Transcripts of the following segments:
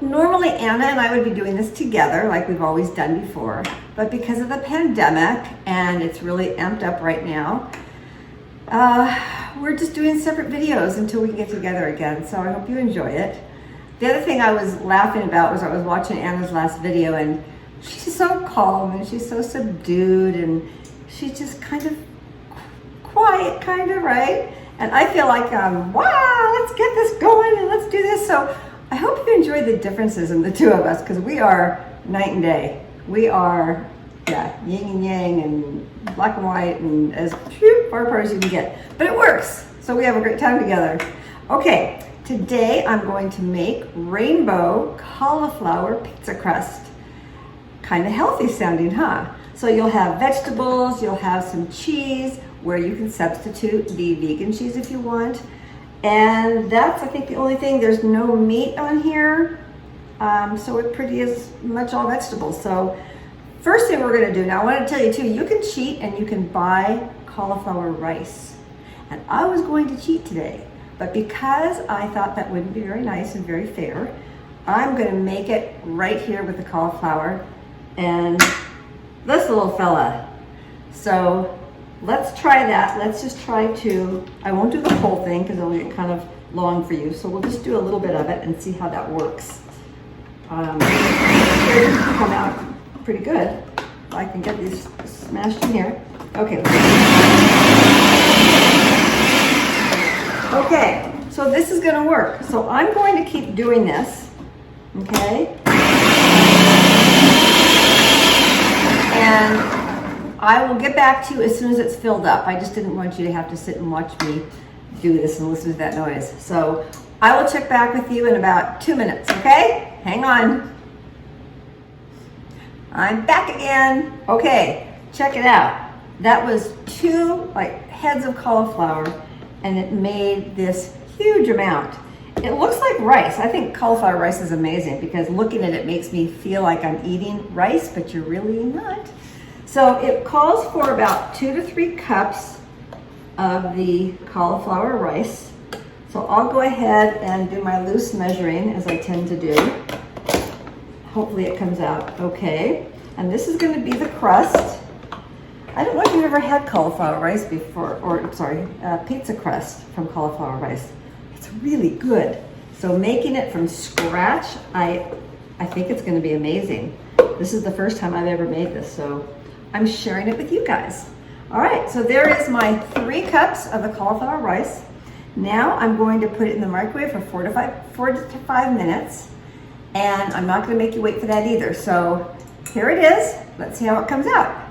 Normally Anna and I would be doing this together like we've always done before, but because of the pandemic and it's really amped up right now, we're just doing separate videos until we can get together again. So I hope you enjoy it. The other thing I was laughing about was I was watching Anna's last video, and she's so calm and she's so subdued and she's just kind of quiet, right? And I feel like, wow, let's get this going and let's do this. So I hope you enjoy the differences in the two of us, because we are night and day. We are, yeah, yin and yang and black and white and as far apart as you can get. But it works, so we have a great time together. Okay, today I'm going to make rainbow cauliflower pizza crust. Kind of healthy sounding, huh? So you'll have vegetables, you'll have some cheese, where you can substitute the vegan cheese if you want. And that's, I think, the only thing. There's no meat on here. So it pretty is much all vegetables. So first thing we're gonna do, now I wanna tell you too, you can cheat and you can buy cauliflower rice. And I was going to cheat today, but because I thought that wouldn't be very nice and very fair, I'm gonna make it right here with the cauliflower and this little fella. So let's try that. Let's just try to, I won't do the whole thing because it'll get kind of long for you. So we'll just do a little bit of it and see how that works. It should come out pretty good. I can get these smashed in here. Okay. Okay, so this is gonna work. So I'm going to keep doing this, okay? And I will get back to you as soon as it's filled up. I just didn't want you to have to sit and watch me do this and listen to that noise. So I will check back with you in about 2 minutes, okay? Hang on. I'm back again. Okay, check it out. That was 2 heads of cauliflower, and it made this huge amount. It looks like rice. I think cauliflower rice is amazing because looking at it makes me feel like I'm eating rice, but you're really not. So it calls for about 2 to 3 cups of the cauliflower rice. So I'll go ahead and do my loose measuring as I tend to do. Hopefully it comes out okay. And this is going to be the crust. I don't know if you've ever had cauliflower rice before, or sorry, pizza crust from cauliflower rice. It's really good. So making it from scratch, I think it's going to be amazing. This is the first time I've ever made this, so I'm sharing it with you guys. All right, so there is my 3 cups of the cauliflower rice. Now I'm going to put it in the microwave for 4 to 5 minutes. And I'm not gonna make you wait for that either. So here it is. Let's see how it comes out.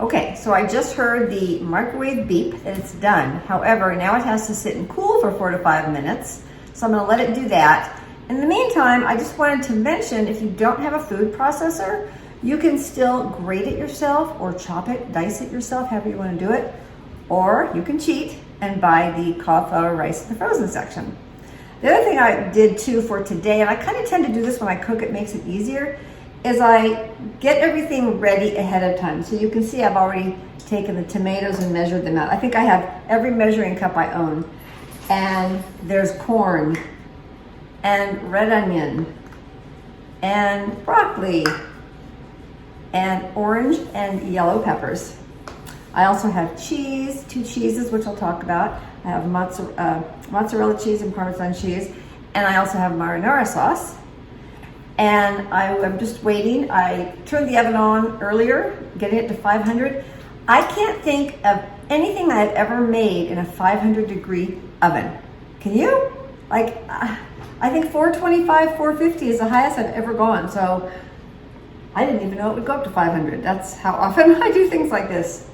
Okay, so I just heard the microwave beep that it's done. However, now it has to sit and cool for 4 to 5 minutes. So I'm gonna let it do that. In the meantime, I just wanted to mention, if you don't have a food processor, you can still grate it yourself or chop it, dice it yourself, however you want to do it. Or you can cheat and buy the cauliflower rice in the frozen section. The other thing I did too for today, and I kind of tend to do this when I cook, it makes it easier, is I get everything ready ahead of time. So you can see I've already taken the tomatoes and measured them out. I think I have every measuring cup I own. And there's corn, and red onion, and broccoli, and orange and yellow peppers. I also have cheese, 2 cheeses, which I'll talk about. I have mozzarella cheese and Parmesan cheese, and I also have marinara sauce. And I'm just waiting. I turned the oven on earlier, getting it to 500. I can't think of anything I've ever made in a 500-degree oven. Can you? I think 425, 450 is the highest I've ever gone. So I didn't even know it would go up to 500. That's how often I do things like this.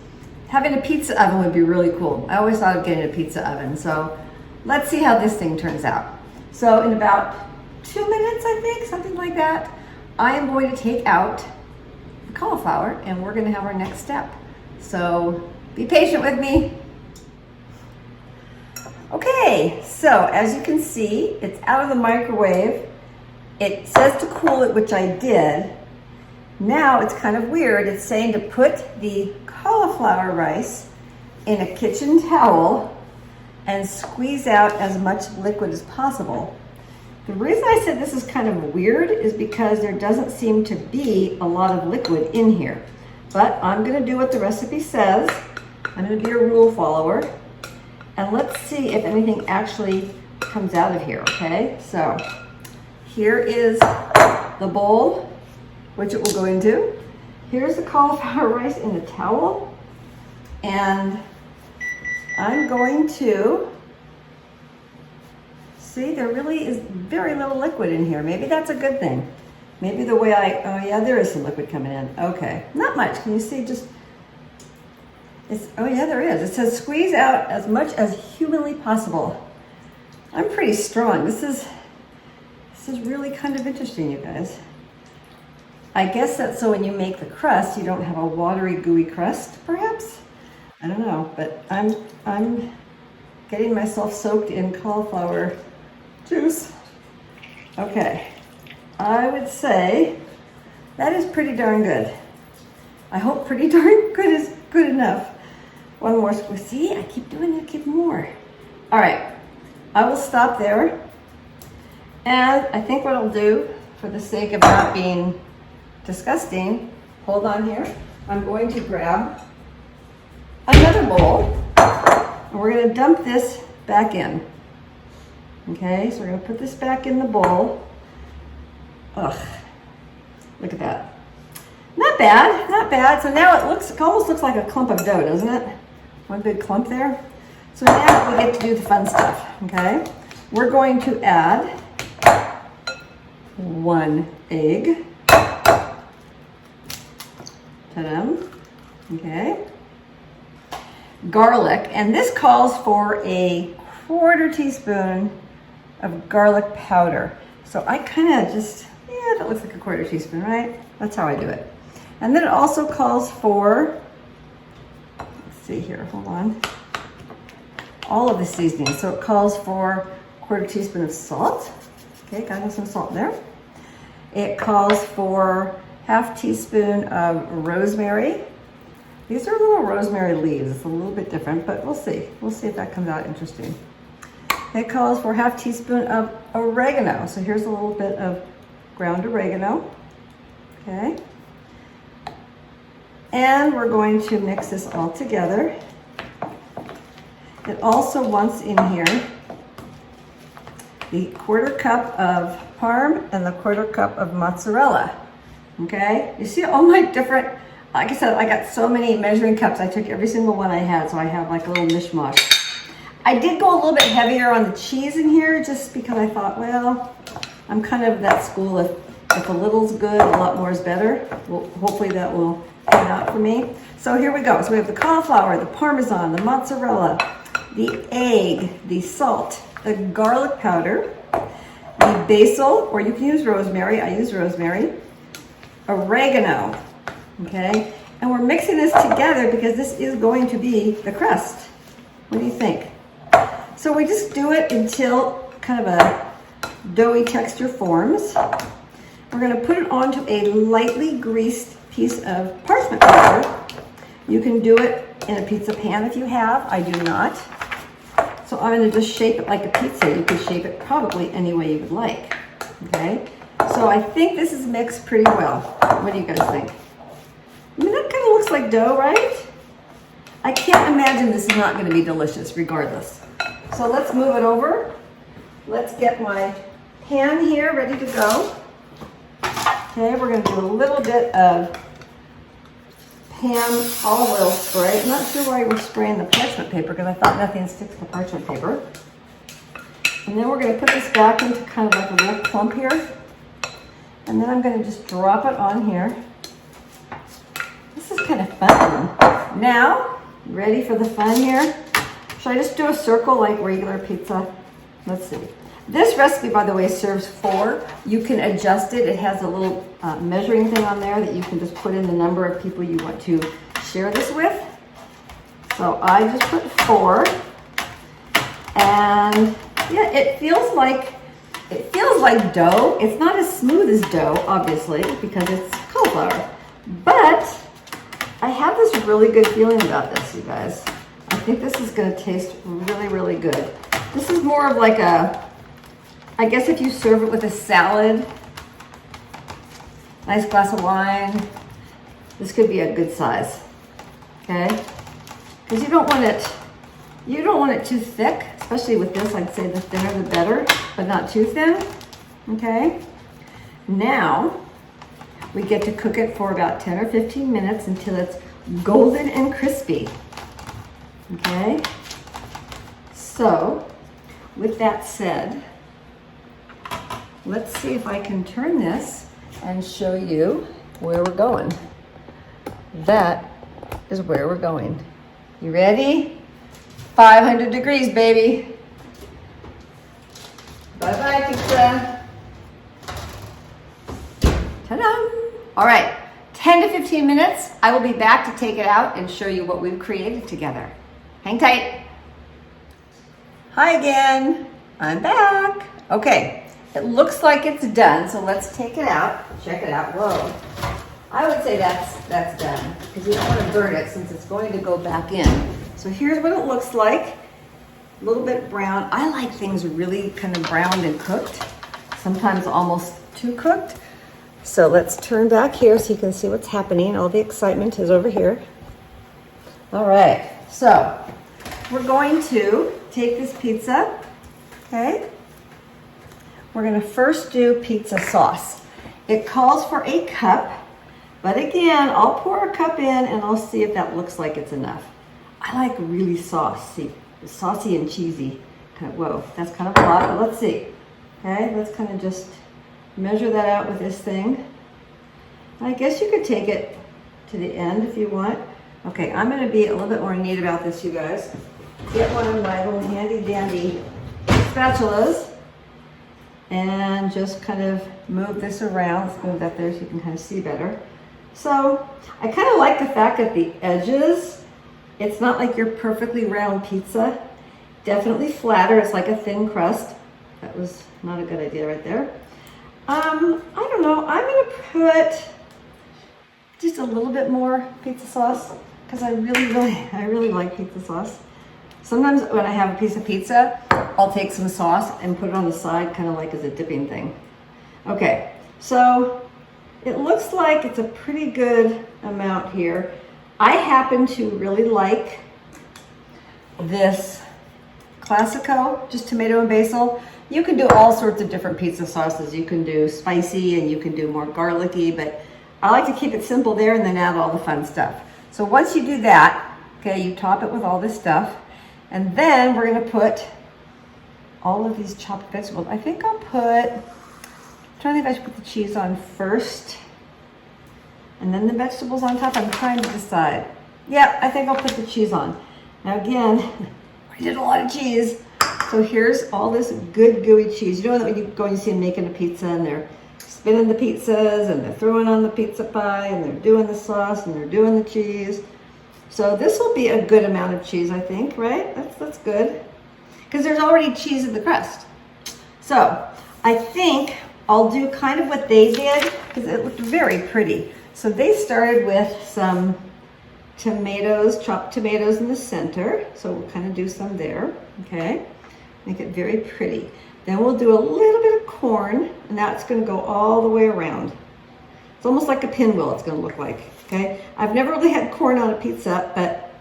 Having a pizza oven would be really cool. I always thought of getting a pizza oven. So let's see how this thing turns out. So in about 2 minutes, I think, something like that, I am going to take out the cauliflower and we're gonna have our next step. So be patient with me. Okay, so as you can see, it's out of the microwave. It says to cool it, which I did. Now it's kind of weird. It's saying to put the cauliflower rice in a kitchen towel and squeeze out as much liquid as possible. The reason I said this is kind of weird is because there doesn't seem to be a lot of liquid in here. But I'm gonna do what the recipe says. I'm gonna be a rule follower. And let's see if anything actually comes out of here, okay? So here is the bowl, which it will go into. Here's the cauliflower rice in the towel. And I'm going to, see, there really is very little liquid in here. Maybe that's a good thing. Maybe the way oh yeah, there is some liquid coming in. Okay, not much. Can you see just, oh yeah, there is. It says squeeze out as much as humanly possible. I'm pretty strong. This is really kind of interesting, you guys. I guess that's so when you make the crust, you don't have a watery, gooey crust, perhaps? I don't know, but I'm getting myself soaked in cauliflower juice. Okay, I would say that is pretty darn good. I hope pretty darn good is good enough. One more squeeze. See, I keep doing it, keep more. All right, I will stop there. And I think what I'll do, for the sake of not being disgusting, hold on here. I'm going to grab another bowl, and we're gonna dump this back in. Okay, so we're gonna put this back in the bowl. Ugh, look at that. Not bad, not bad. So now it almost looks like a clump of dough, doesn't it? One big clump there. So now we get to do the fun stuff, okay? We're going to add 1 egg. Ta-da, okay. Garlic, and this calls for a 1/4 teaspoon of garlic powder. So I kind of just, yeah, that looks like a 1/4 teaspoon, right? That's how I do it. And then it also calls for, let's see here, hold on. All of the seasoning. So it calls for 1/4 teaspoon of salt. Okay, got some salt there. It calls for 1/2 teaspoon of rosemary. These are little rosemary leaves. It's a little bit different, but we'll see. We'll see if that comes out interesting. It calls for 1/2 teaspoon of oregano. So here's a little bit of ground oregano. Okay. And we're going to mix this all together. It also wants in here the 1/4 cup of parm and the 1/4 cup of mozzarella. Okay, you see all my different, like I said, I got so many measuring cups. I took every single one I had, so I have like a little mishmash. I did go a little bit heavier on the cheese in here just because I thought, well, I'm kind of that school. If a little's good, a lot more is better. Well, hopefully that will turn out for me. So here we go. So we have the cauliflower, the parmesan, the mozzarella, the egg, the salt, the garlic powder, the basil, or you can use rosemary. I use rosemary. Oregano, okay? And we're mixing this together because this is going to be the crust. What do you think? So we just do it until kind of a doughy texture forms. We're gonna put it onto a lightly greased piece of parchment paper. You can do it in a pizza pan if you have. I do not. So I'm gonna just shape it like a pizza. You could shape it probably any way you would like, okay? So I think this is mixed pretty well. What do you guys think? I mean, that kind of looks like dough, right? I can't imagine this is not going to be delicious regardless. So let's move it over. Let's get my pan here ready to go. Okay, we're going to do a little bit of pan olive oil spray. I'm not sure why we're spraying the parchment paper because I thought nothing sticks to parchment paper. And then we're going to put this back into kind of like a little clump here. And then I'm going to just drop it on here. This is kind of fun. Now, ready for the fun here? Should I just do a circle like regular pizza? Let's see. This recipe, by the way, serves 4. You can adjust it. It has a little measuring thing on there that you can just put in the number of people you want to share this with. So I just put 4. And yeah, it feels like dough. It's not as smooth as dough, obviously, because it's cauliflower. But I have this really good feeling about this, you guys. I think this is going to taste really, really good. This is more of like a I guess if you serve it with a salad, nice glass of wine, this could be a good size, okay? Because you don't want it too thick, especially with this. I'd say the thinner the better, but not too thin, okay? Now, we get to cook it for about 10 or 15 minutes until it's golden and crispy, okay? So, with that said, let's see if I can turn this and show you where we're going. That is where we're going. You ready? 500 degrees, baby. Bye-bye, pizza. Ta-da! All right, 10 to 15 minutes. I will be back to take it out and show you what we've created together. Hang tight. Hi again, I'm back. Okay, it looks like it's done, so let's take it out. Check it out, whoa. I would say that's done, because you don't want to burn it since it's going to go back in. So here's what it looks like. A little bit brown. I like things really kind of browned and cooked, sometimes almost too cooked. So let's turn back here so you can see what's happening. All the excitement is over here. All right, so we're going to take this pizza, okay? We're gonna first do pizza sauce. It calls for a cup, but again, I'll pour a cup in and I'll see if that looks like it's enough. I like really saucy and cheesy. Kind of, whoa, that's kind of a lot, but let's see. Okay, let's kind of just measure that out with this thing. I guess you could take it to the end if you want. Okay, I'm gonna be a little bit more neat about this, you guys. Get one of my little handy dandy spatulas and just kind of move this around. Let's move that there so you can kind of see better. So I kind of like the fact that the edges, it's not like your perfectly round pizza. Definitely flatter, it's like a thin crust. That was not a good idea right there. I don't know, I'm gonna put just a little bit more pizza sauce because I really like pizza sauce. Sometimes when I have a piece of pizza, I'll take some sauce and put it on the side, kind of like as a dipping thing. Okay, so it looks like it's a pretty good amount here. I happen to really like this Classico, just tomato and basil. You can do all sorts of different pizza sauces. You can do spicy and you can do more garlicky, but I like to keep it simple there and then add all the fun stuff. So once you do that, okay, you top it with all this stuff, and then we're gonna put all of these chopped vegetables. I think I'll put, I'm trying to think if I should put the cheese on first and then the vegetables on top. I'm trying to decide. Yeah, I think I'll put the cheese on. Now again, I did a lot of cheese. So here's all this good gooey cheese. You know that when you go and you see them making a pizza and they're spinning the pizzas and they're throwing on the pizza pie and they're doing the sauce and they're doing the cheese. So this will be a good amount of cheese, I think, right? That's good. Because there's already cheese in the crust. So I think I'll do kind of what they did because it looked very pretty. So they started with some tomatoes, chopped tomatoes in the center. So we'll kind of do some there, okay? Make it very pretty. Then we'll do a little bit of corn, and that's gonna go all the way around. It's almost like a pinwheel it's gonna look like, okay? I've never really had corn on a pizza, but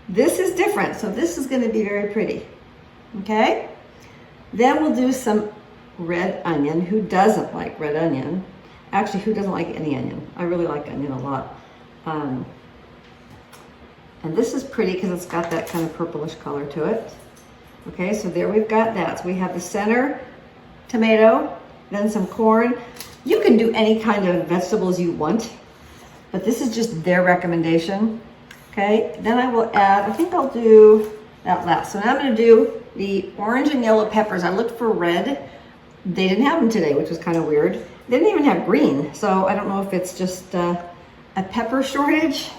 this is different. So this is gonna be very pretty, okay? Then we'll do some red onion. Who doesn't like red onion? Actually, who doesn't like any onion? I really like onion a lot. And this is pretty because it's got that kind of purplish color to it. Okay, so there we've got that. So we have the center tomato, then some corn. You can do any kind of vegetables you want, but this is just their recommendation. Okay, then I will add, I think I'll do that last. So now I'm gonna do the orange and yellow peppers. I looked for red. They didn't have them today, which was kind of weird. They didn't even have green, so I don't know if it's just a pepper shortage.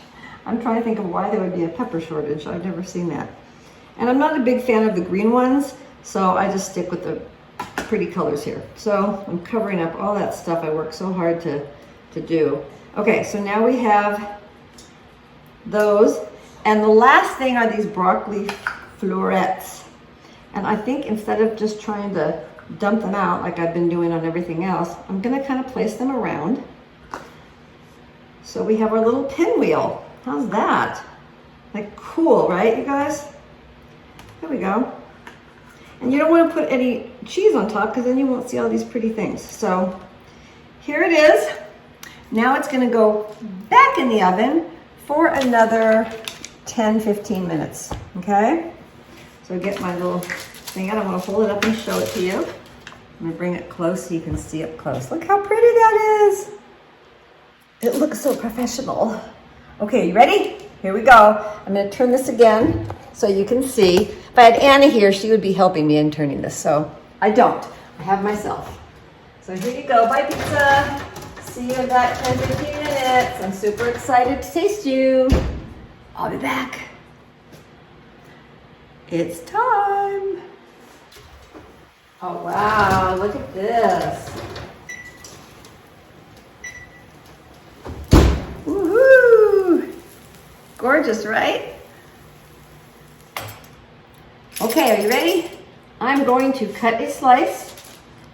I'm trying to think of why there would be a pepper shortage. I've never seen that. And I'm not a big fan of the green ones, so I just stick with the pretty colors here. So I'm covering up all that stuff I worked so hard to do. Okay, so now we have those. And the last thing are these broccoli florets. And I think instead of just trying to dump them out like I've been doing on everything else, I'm gonna kind of place them around. So we have our little pinwheel. How's that? Like cool, right, you guys? There we go. And you don't want to put any cheese on top because then you won't see all these pretty things. So here it is. Now it's going to go back in the oven for another 10-15 minutes. Okay? So get my little thing out. I'm going to hold it up and show it to you. I'm going to bring it close so you can see up close. Look how pretty that is. It looks so professional. Okay, you ready? Here we go. I'm going to turn this again so you can see. If I had Anna here, she would be helping me in turning this. So I don't. I have myself. So here you go. Bye, pizza. See you in about 10-15 minutes. I'm super excited to taste you. I'll be back. It's time. Oh, wow. Look at this. Woohoo! Gorgeous, right? Okay, are you ready? I'm going to cut a slice.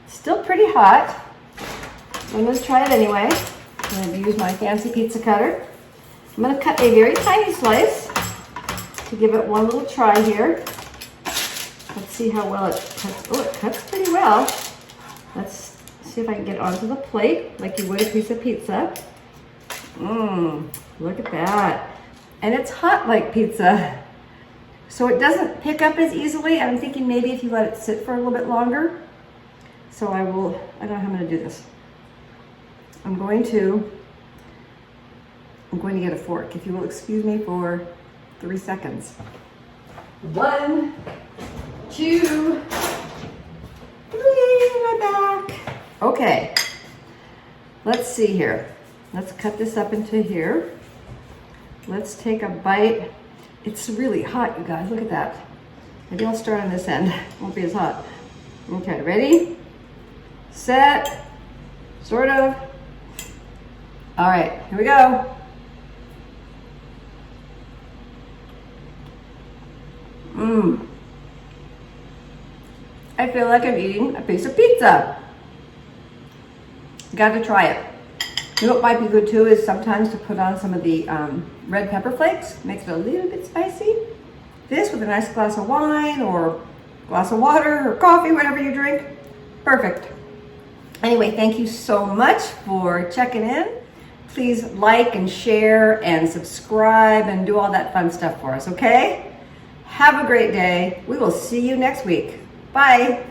Still pretty hot. I'm going to try it anyway. I'm going to use my fancy pizza cutter. I'm going to cut a very tiny slice to give it one little try here. Let's see how well it cuts. Oh, it cuts pretty well. Let's see if I can get it onto the plate like you would a piece of pizza. Look at that. And it's hot like pizza. So it doesn't pick up as easily. I'm thinking maybe if you let it sit for a little bit longer. So I don't know how I'm going to do this. I'm going to get a fork. If you will excuse me for 3 seconds. 1, 2, 3, my back. Okay, let's see here. Let's cut this up into here. Let's take a bite. It's really hot, you guys, look at that. Maybe I'll start on this end, won't be as hot. Okay, ready, set, sort of. All right, here we go. I feel like I'm eating a piece of pizza. You got to try it. You know what might be good too is sometimes to put on some of the red pepper flakes. Makes it a little bit spicy. This with a nice glass of wine or glass of water or coffee, whatever you drink. Perfect. Anyway, thank you so much for checking in. Please like and share and subscribe and do all that fun stuff for us, okay? Have a great day. We will see you next week. Bye.